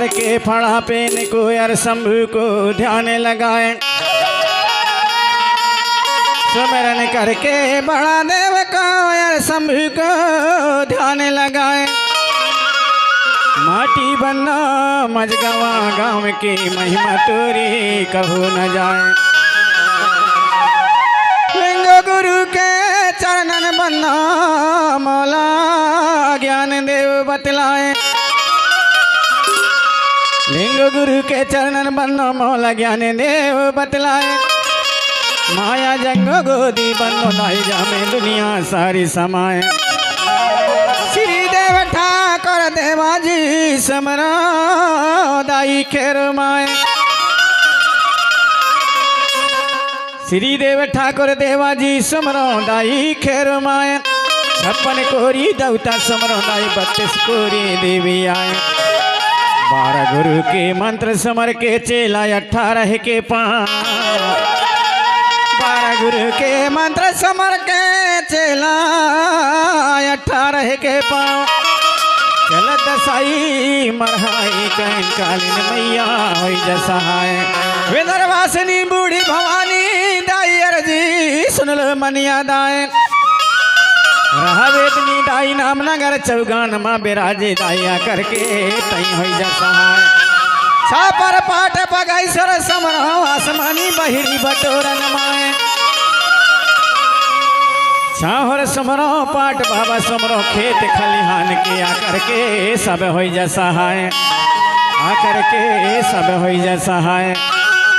के फड़ा पे को यार शंभु को ध्यान लगाए। सुमिरन करके बड़ा देव को यार शंभु को ध्यान लगाए। माटी बन्ना मजगवा गाँव की महिमा तोरी कहू न जाए। लिंग गुरु के चरणन बन्ना मौला ज्ञान देव बतलाए। लिंग गुरु के चरणन बन्ना मौला ज्ञान देव बतलाए। माया जंग गोदी बन्नो दाई जामे दुनिया सारी समाए। श्री देव ठाकुर देवाजी समरा दाई खेर माए। श्री देव ठाकुर देवाजी समरो दाई खेर माए। 56 कोरी दौता समरो दाई 32 कोरी देवी आए। 12 गुरु के मंत्र समर के चेला 18 के 12 गुरु के मंत्र समर के चेला 18 के 5। चल दसाई मरहाई कहन कालीन मैया हो जसहाय। विदर्वासिनी बूढ़ी भवानी दाई अर्जी सुन लो मनिया दाए। रहा वेदनी दाई नाम नगर चौगान माँ बिराजे दाइया करके तई हो जसहाय। छापर पाट पगाई सर समरो आसमानी बहिरी बटोरन माए। छाहर समरो पाट बाबा समरो खेत खलिहान के आकर के सब हो जसहाय। आकर के सब हो जसहाय।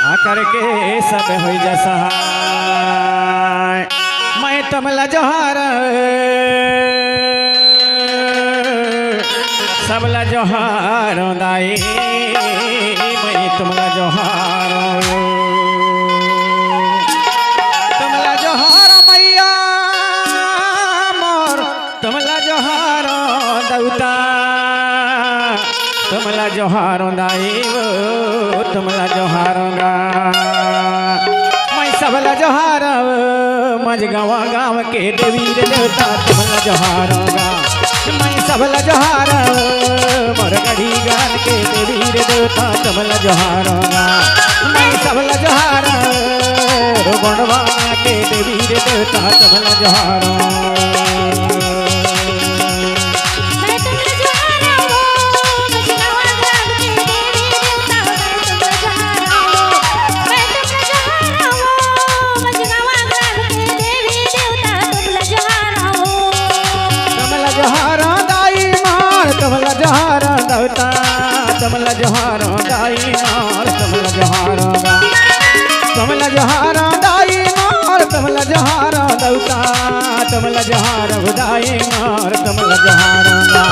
आकर के सब हो जसहाय। मैं तमला जोहार सबला जोहार दाई। मैं तुमला जोहार तुमला जोहार मैया मोर तुमला जोहार दौता। तुमला जोहार दाई वो तुमला जोहार गा। मैं सबला जोहार मजगवा गाँव के देवी देवता तुमला जोहार गा। मैं सबला जोहार मरगढ़ी गान के देवी देवता तुमला जोहार गा। मैं सबला जोहार रोगणवा के देवी देवता तुमला जोहार। तमला जोहार दौता तमला जोहार दाई मार तमला जोहार गा। तमला जोहार दाई मार तमला जोहार दौता तमला जोहार दाई मार तमला जोहार गा।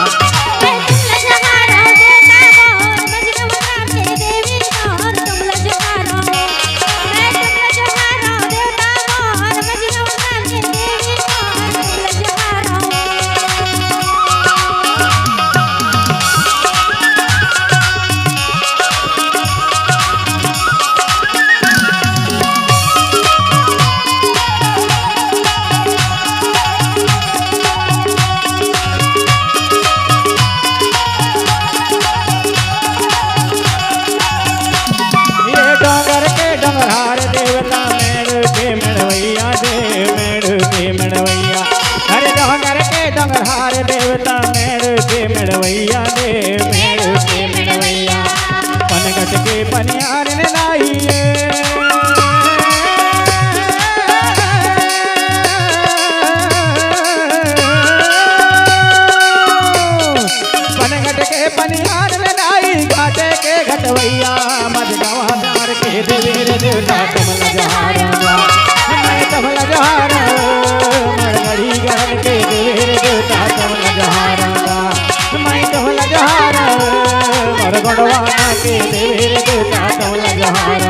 पनियार ने लाइए पनघट के पनियार में लाई घाटे के घटवैया मजगवा दार के देवीर देवता तमला जोहार मैं तमला जोहार मरगढ़ी गान के देवीर देवता तमला जोहार मैं तमला जोहार मरगढ़वा के देवीर देवता तमला जोहार।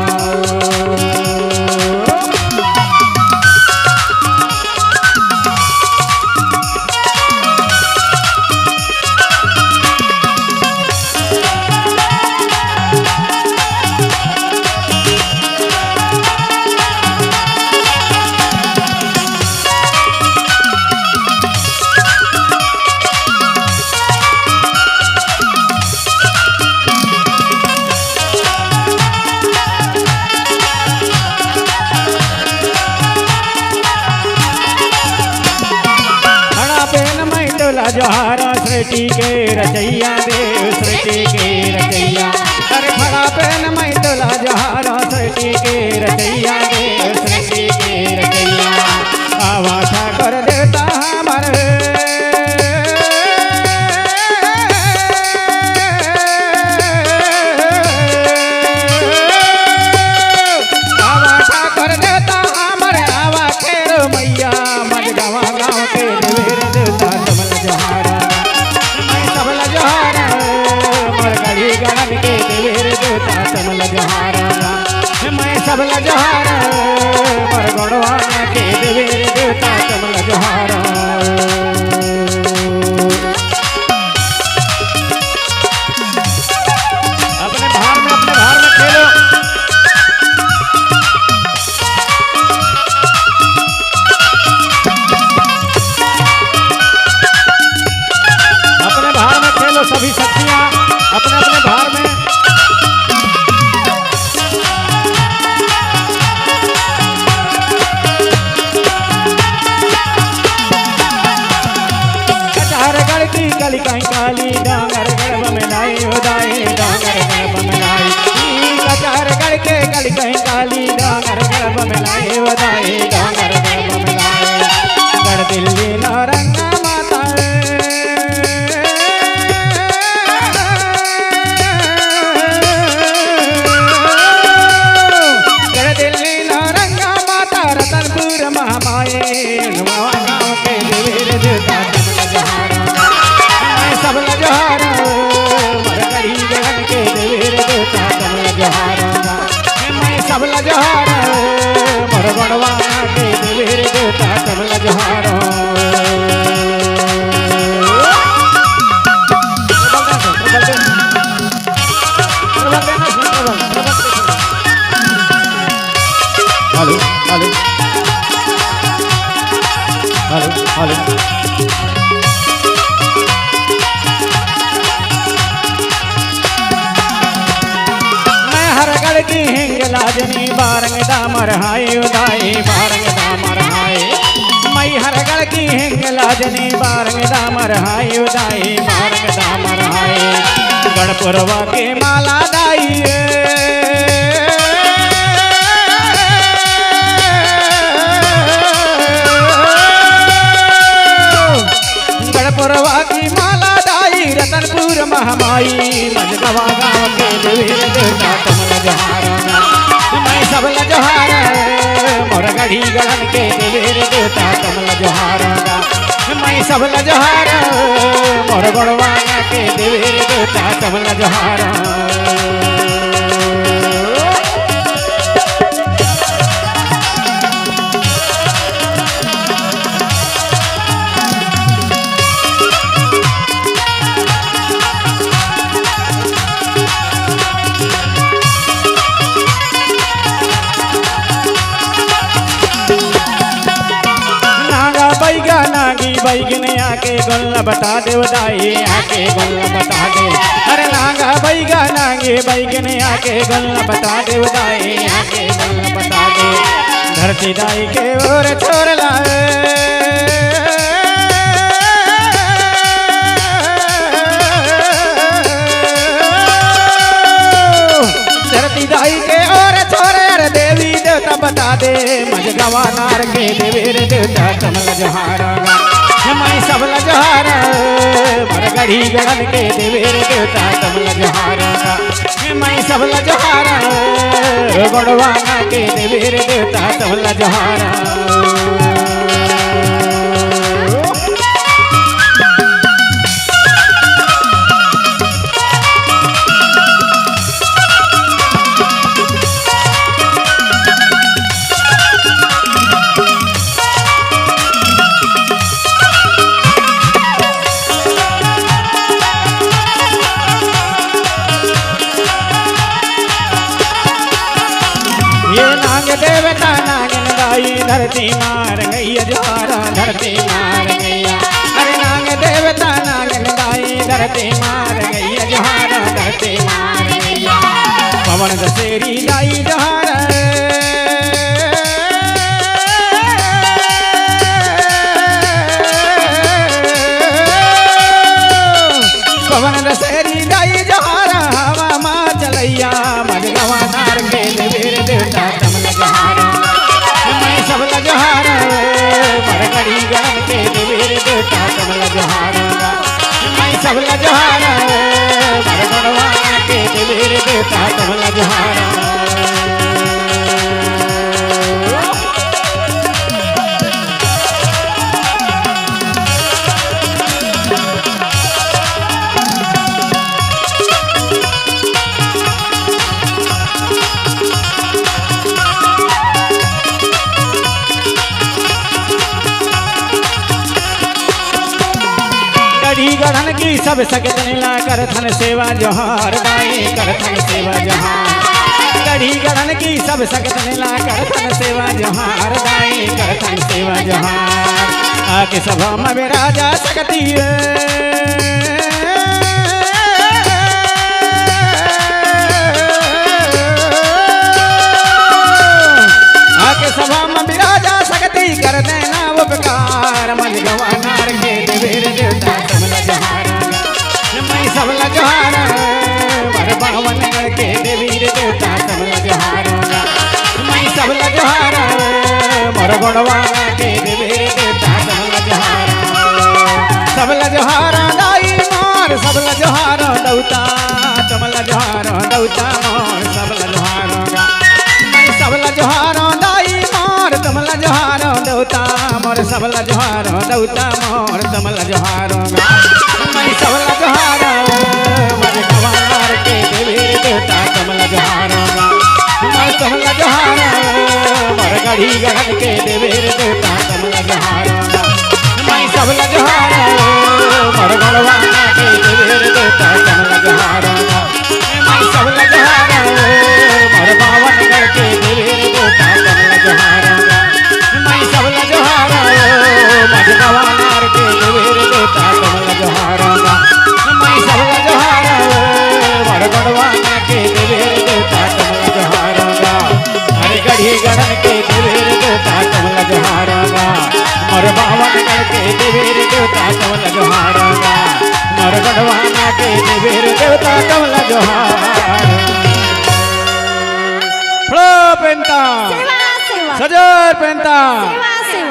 जोहारा सृष्टि के रचैया देव सृष्टि के रचैया अरे खड़ा पेन मैं तोला जोहारा सृष्टि के रचैया देव सृष्टि के रचैया आवा ठाकर देवता हमारे सबल जोहार मर गणवाना के देवीर देवता सबल जोहार अपने भार में खेलो अपने भार में खेलो सभी शक्तियां अपने अपने भार में काली काई काली डांगर गड़ब में लाई उदाई डांगर गड़ब में लाई कचार गड़ के काली काई काली डांगर गड़ब में लाई उदाई डांगर गड़ब में लाई गड़ दिल्ली नारंगा माता गड़ दिल्ली नारंगा माता रतनपुर महामाई गाँव के देवीर देवता सबल जोहार मर गढ़ी गगन के देवीर देवता सबल जोहार मैं सबल जोहार मर गणवाना के देवीर देवता सबल जोहार हेलो हेलो हेलो हेलो की हिंग लाजनी बारंग दामर हाय उदाई बारंग दामर हाय मई हरगढ़ की हिंग लाजनी बारंग दामर हाय उदाई बारंग दामर हाय गढ़पुरवा के माला दाई गढ़पुरवा की माला दाई रतनपुर महामाई मजगवा गाँव के देवीर देवता कमल जोहार मैं सबल जोहार मोर गढ़ी गगन के देवीर देवता कमल जोहार मैं सबल जोहार मोर गणवाना के देवीर देवता कमल जोहार नागी बैगन आके गोल्ला बता दे उदाई आके गोल्ला बता दे अरे नागा बैगा नागे बैगन आके गोल्ला बता दे उदाई आके गोल्ला बता दे धरती दाई के ओर छोड़ लाए धरती दाई के ओर छोड़ अरे देवी देवता बता दे मजगवा नार के देवीर देवता कमल जोहार मैं सबल जोहार मर गढ़ी गगन के देवीर देवता कमल जोहार मैं सबल जोहार गणवाना के देवीर देवता कमल जोहार देवता नागन दाई धरती मार गई जोहारा धरती मार गैया अरे नाग देवता नागन दाई धरती मार गई जोहारा धरती मार गैया पवन दशेरी दाई जोहारा सबला जोहार मोर गढ़वा के देवीर देवता सबला जोहार गढ़न की सब सकत नीला करथन सेवा जोहार दाई करथन सेवा जोहार गढ़ी गढ़न की सब सकत नीला करथन सेवा जोहार दाई करथन सेवा जोहार आके सभा में राजा सकती आके सभा में विराजा सकती कर देना उपकार मन गवानार के देवीर देवता सबला जोहार मर बावन के देवीर देवता सबला जोहार मैं सबला जोहार मोर गढ़वा के देवीर देवता सबला जोहार सबला जोहार दाई मोर सबला जोहार दौता सबला जोहार दौता मोर सबला जोहार मैं सबला जोहार दाई मोर सबला जोहार दौता मोर सबला जोहार दौता मोर सबला जोहार मैं सबला जोहार मोर गवार के देवीर देवता सबला जोहार मैं सबला जोहार मोर गढ़ी गढ़न के देवीर देवता सबला जोहार मैं सबला जोहार मोर गढ़वा के देवीर देवता सबला जोहार मैं सबला जोहार मोर बावन गढ़ के देवीर देवता सबला जोहार मैं सबला जोहार मोर गवानार के देवीर देवता सबला जोहार मैं सबला जोहार मोर गढ़वा के देवीर देवता सबला जोहार अरे गढ़ी गढ़न के देवीर देवता सबला जोहार मोर बावन गढ़ के देवीर देवता सबला जोहार मोर गढ़वा के देवीर देवता सबला जोहार फ्लो पेंता सजर पेंता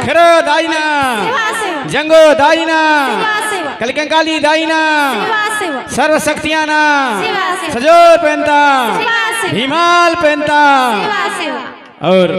खरो दाइना जंगो दाइना कलकंकाली दाइना सर्वशक्तियाना सजोर पेंता हिमाल पेंता और